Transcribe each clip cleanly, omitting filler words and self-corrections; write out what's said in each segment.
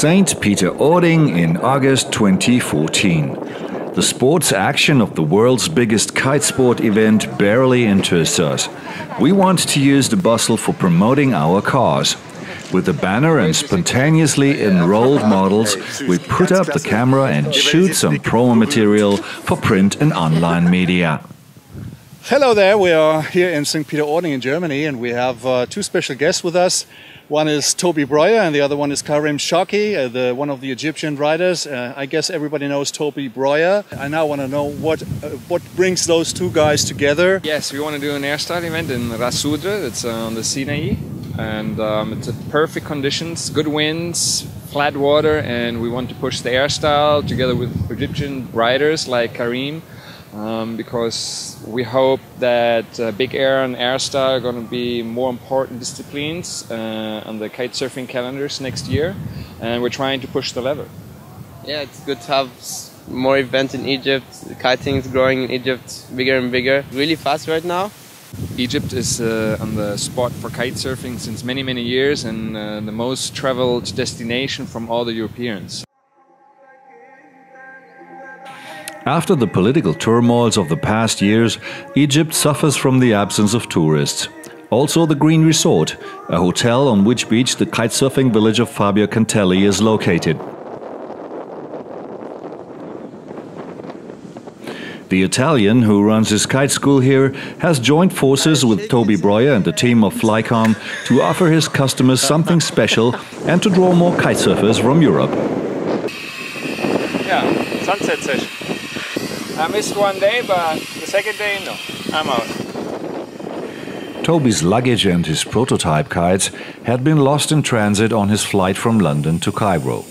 St. Peter-Ording in August 2014. The sports action of the world's biggest kite sport event barely interests us. We want to use the bustle for promoting our cause. With a banner and spontaneously enrolled models, we put up the camera and shoot some promo material for print and online media. Hello there, we are here in St. Peter-Ording in Germany, and we have two special guests with us. One is Toby Braeuer and the other one is Karim Shaki, one of the Egyptian riders. I guess everybody knows Toby Braeuer. I now want to know what brings those two guys together. Yes, we want to do an Airstyle event in Ras Sudr. It's on the Sinai, and it's perfect conditions, good winds, flat water, and we want to push the Airstyle together with Egyptian riders like Karim. Because we hope that big air and Airstyle are going to be more important disciplines on the kitesurfing calendars next year, and we're trying to push the lever. Yeah, it's good to have more events in Egypt. Kiting is growing in Egypt bigger and bigger, really fast right now. Egypt is on the spot for kitesurfing since many years, and the most traveled destination from all the Europeans. After the political turmoils of the past years, Egypt suffers from the absence of tourists. Also the Green Resort, a hotel on which beach the kitesurfing village of Fabio Cantelli is located. The Italian who runs his kite school here has joined forces with Toby Braeuer and the team of Flycom to offer his customers something special and to draw more kitesurfers from Europe. Yeah, sunset session. I missed one day, but the second day, no, I'm out. Toby's luggage and his prototype kites had been lost in transit on his flight from London to Cairo.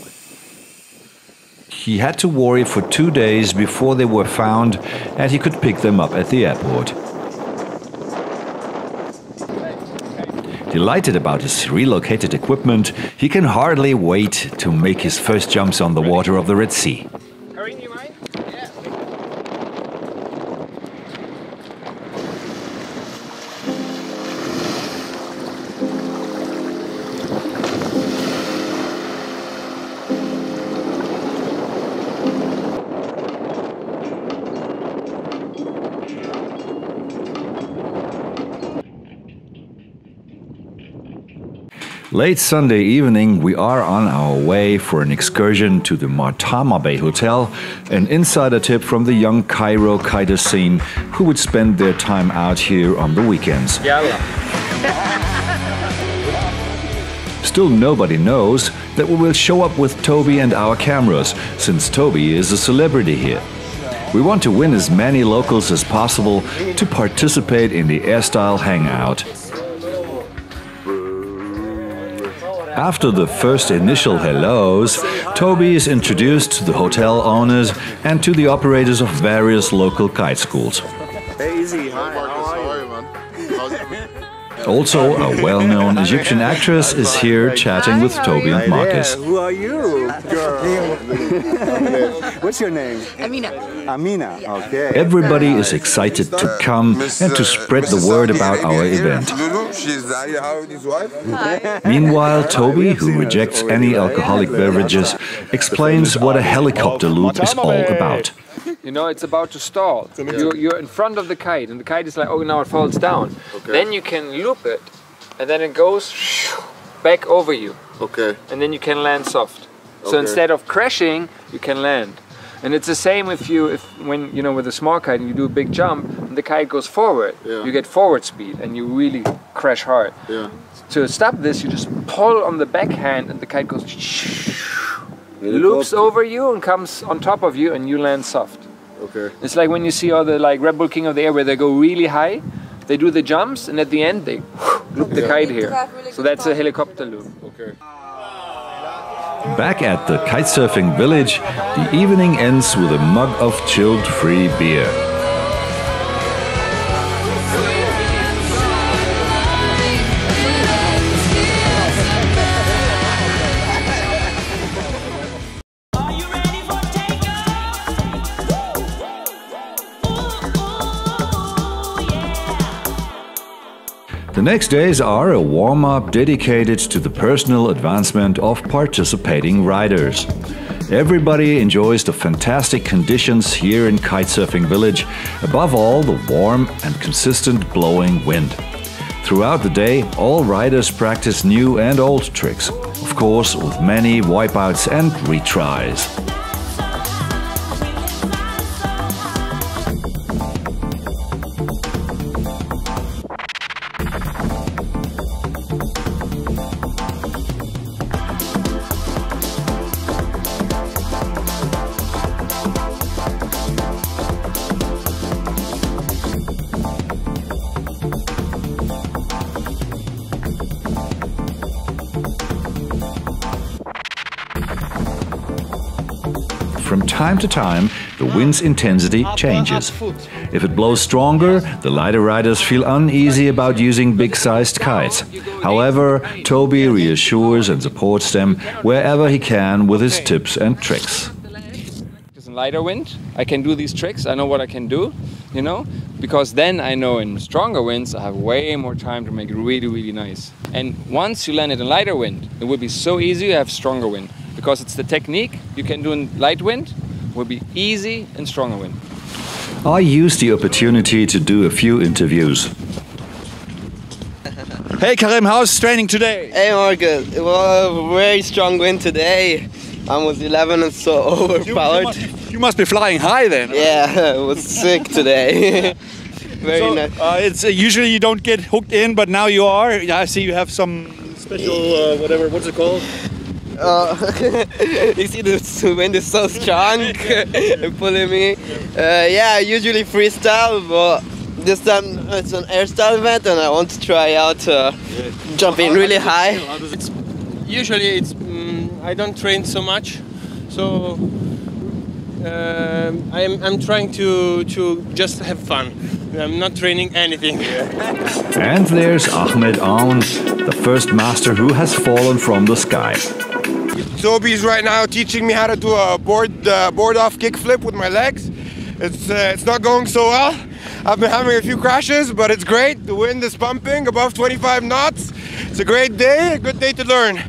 He had to worry for 2 days before they were found and he could pick them up at the airport. Delighted about his relocated equipment, he can hardly wait to make his first jumps on the water of the Red Sea. Late Sunday evening, we are on our way for an excursion to the Martama Bay Hotel, an insider tip from the young Cairo kiter scene who would spend their time out here on the weekends. Still nobody knows that we will show up with Toby and our cameras, since Toby is a celebrity here. We want to win as many locals as possible to participate in the Airstyle hangout. After the first initial hellos, Toby is introduced to the hotel owners and to the operators of various local kite schools. Hey, easy. Hi, how are you, man? Also, a well-known Egyptian actress is here chatting with Toby and Marcus. Who are you, girl? What's your name? Amina. Amina, okay. Everybody is excited to come and to spread the word about our event. Meanwhile, Toby, who rejects any alcoholic beverages, explains what a helicopter loop is all about. You know, it's about to stall. You're in front of the kite, and the kite is like, oh, now it falls down. Okay. Then you can loop it, and then it goes back over you. Okay. And then you can land soft. So instead of crashing, you can land. And it's the same when you know, with a small kite and you do a big jump, and the kite goes forward. Yeah. You get forward speed, and you really crash hard. Yeah. To stop this, you just pull on the backhand, and the kite goes loops over you and comes on top of you, and you land soft. Okay. It's like when you see all the Red Bull King of the Air where they go really high, they do the jumps, and at the end they loop the kite here. So that's a helicopter loop. Okay. Back at the Kitesurfing Village, the evening ends with a mug of chilled free beer. The next days are a warm-up dedicated to the personal advancement of participating riders. Everybody enjoys the fantastic conditions here in Kitesurfing Village, above all the warm and consistent blowing wind. Throughout the day, all riders practice new and old tricks, of course with many wipeouts and retries. From time to time, the wind's intensity changes. If it blows stronger, the lighter riders feel uneasy about using big-sized kites. However, Toby reassures and supports them wherever he can with his tips and tricks. In lighter wind, I can do these tricks. I know what I can do, you know, because then I know in stronger winds I have way more time to make it really, really nice. And once you land it in lighter wind, it will be so easy to have stronger wind. Because it's the technique you can do in light wind, will be easy in stronger wind. I used the opportunity to do a few interviews. Hey Karim, how's training today? Hey Marcus, it was a very strong wind today. I was 11 and so overpowered. You must be flying high then. Yeah, it was sick today. Very nice. It's usually you don't get hooked in, but now you are. I see you have some special whatever. What's it called? You see the wind is so strong and pulling me. Yeah, usually freestyle, but this time it's an Airstyle event and I want to try out jumping really high. Usually I don't train so much, so I'm trying to just have fun. I'm not training anything. And there's Ahmed Aoun, the first master who has fallen from the sky. Toby's right now teaching me how to do a board-off kickflip with my legs. It's not going so well. I've been having a few crashes, but it's great. The wind is pumping above 25 knots. It's a great day, a good day to learn.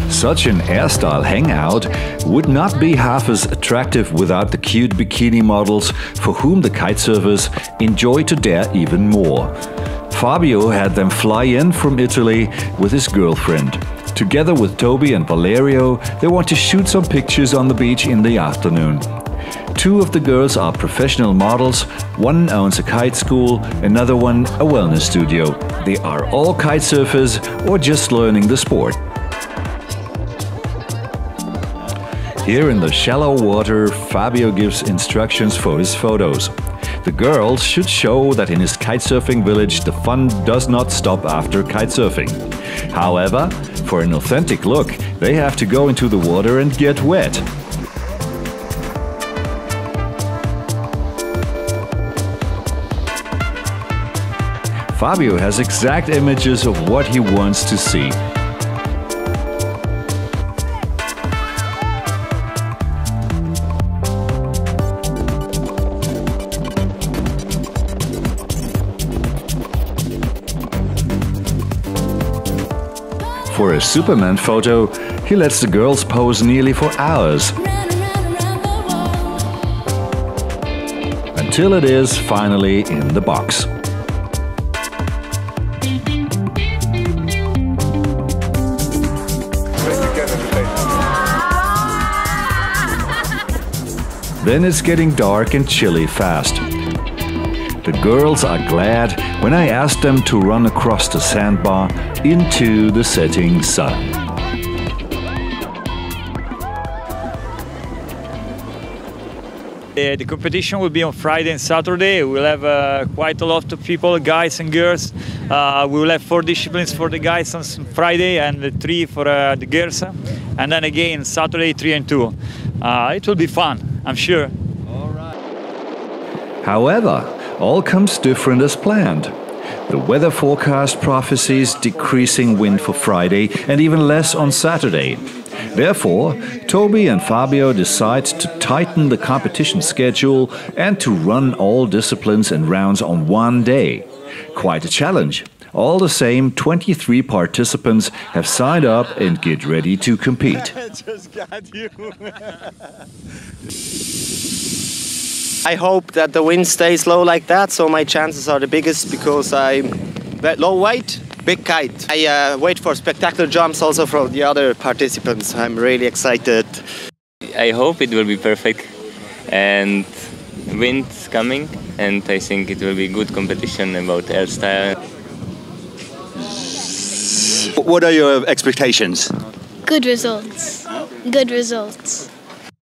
Such an Airstyle hangout would not be half as attractive without the cute bikini models for whom the kitesurfers enjoy to dare even more. Fabio had them fly in from Italy with his girlfriend. Together with Toby and Valerio, they want to shoot some pictures on the beach in the afternoon. Two of the girls are professional models, one owns a kite school, another one a wellness studio. They are all kitesurfers or just learning the sport. Here in the shallow water, Fabio gives instructions for his photos. The girls should show that in his kitesurfing village the fun does not stop after kitesurfing. However, for an authentic look, they have to go into the water and get wet. Fabio has exact images of what he wants to see. For a Superman photo, he lets the girls pose nearly for hours. Until it is finally in the box. Then it's getting dark and chilly fast. The girls are glad when I ask them to run across the sandbar into the setting sun. The competition will be on Friday and Saturday. We'll have quite a lot of people, guys and girls. We will have 4 disciplines for the guys on Friday and 3 for the girls. And then again, Saturday, 3 and 2. It will be fun, I'm sure. However, all comes different as planned. The weather forecast prophesies decreasing wind for Friday and even less on Saturday. Therefore, Toby and Fabio decide to tighten the competition schedule and to run all disciplines and rounds on one day. Quite a challenge. All the same, 23 participants have signed up and get ready to compete. I hope that the wind stays low like that, so my chances are the biggest because I'm low weight, big kite. I wait for spectacular jumps also from the other participants. I'm really excited. I hope it will be perfect and wind's coming, and I think it will be good competition about Airstyle. What are your expectations? Good results. Good results.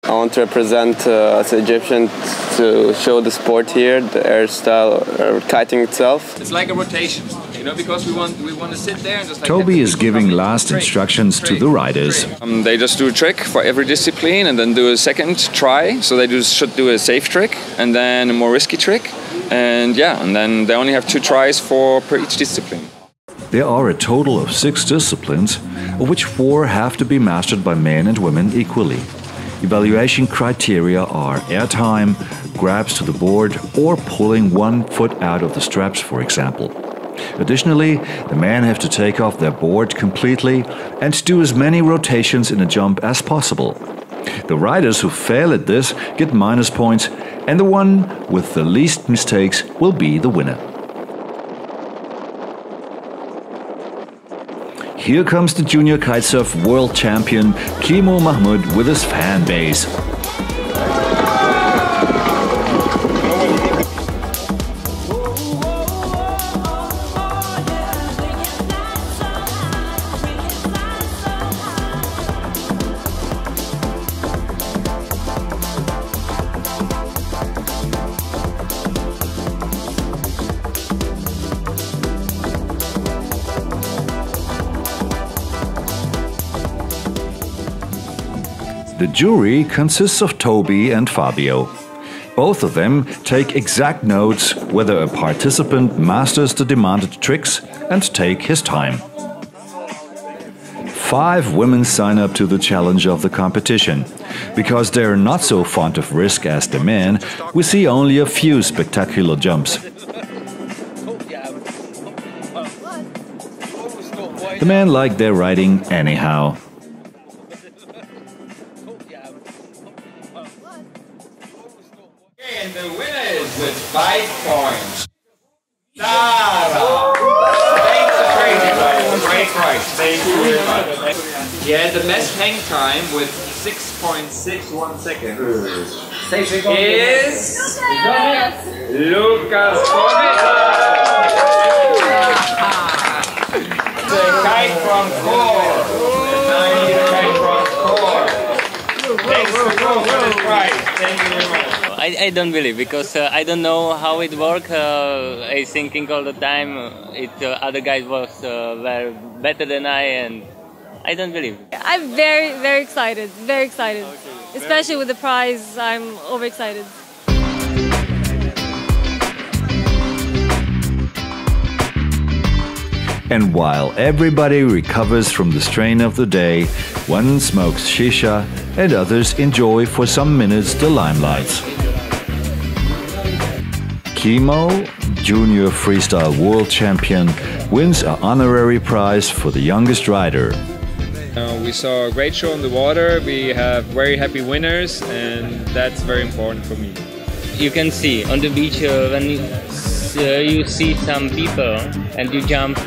I want to represent as an Egyptian to show the sport here, the Airstyle, kiting itself. It's like a rotation, you know, because we want to sit there and just like... Toby is giving last instructions to the riders. They just do a trick for every discipline and then do a second try. So they should do a safe trick and then a more risky trick. And yeah, and then they only have 2 tries per each discipline. There are a total of 6 disciplines, of which 4 have to be mastered by men and women equally. Evaluation criteria are airtime, grabs to the board, or pulling 1 foot out of the straps, for example. Additionally, the men have to take off their board completely and do as many rotations in a jump as possible. The riders who fail at this get minus points, and the one with the least mistakes will be the winner. Here comes the junior kitesurf world champion Kimo Mahmoud with his fan base. The jury consists of Toby and Fabio. Both of them take exact notes whether a participant masters the demanded tricks and take his time. 5 women sign up to the challenge of the competition. Because they're not so fond of risk as the men, we see only a few spectacular jumps. The men like their riding anyhow. And the winner is with 5 points. Sarah! Thanks for crazy, great price. Thank you very much. He had the best hang time with 6.61 seconds. Is Lucas The kite from Core. The kite from Core. Thanks for the prize. Thank you very much. I don't believe, because I don't know how it works. I thinking all the time other guys were better than I, and I don't believe. I'm very, very excited, very excited. Especially with the prize, I'm overexcited. And while everybody recovers from the strain of the day, one smokes shisha and others enjoy for some minutes the limelights. Kimo, junior freestyle world champion, wins an honorary prize for the youngest rider. We saw a great show on the water, we have very happy winners, and that's very important for me. You can see on the beach when you see some people and you jump,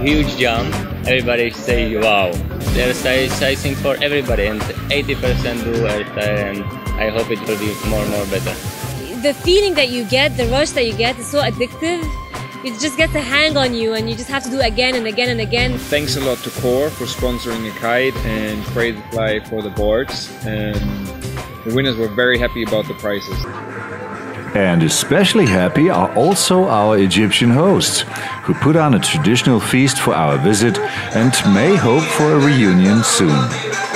huge jump, everybody say wow. There's I think for everybody, and 80% do Airstyle, and I hope it will be more and more better. the feeling that you get, the rush that you get is so addictive. It just gets a hang on you and you just have to do it again and again and again. Thanks a lot to Core for sponsoring a kite and Crazy Fly for the boards. And the winners were very happy about the prices. And especially happy are also our Egyptian hosts, who put on a traditional feast for our visit and may hope for a reunion soon.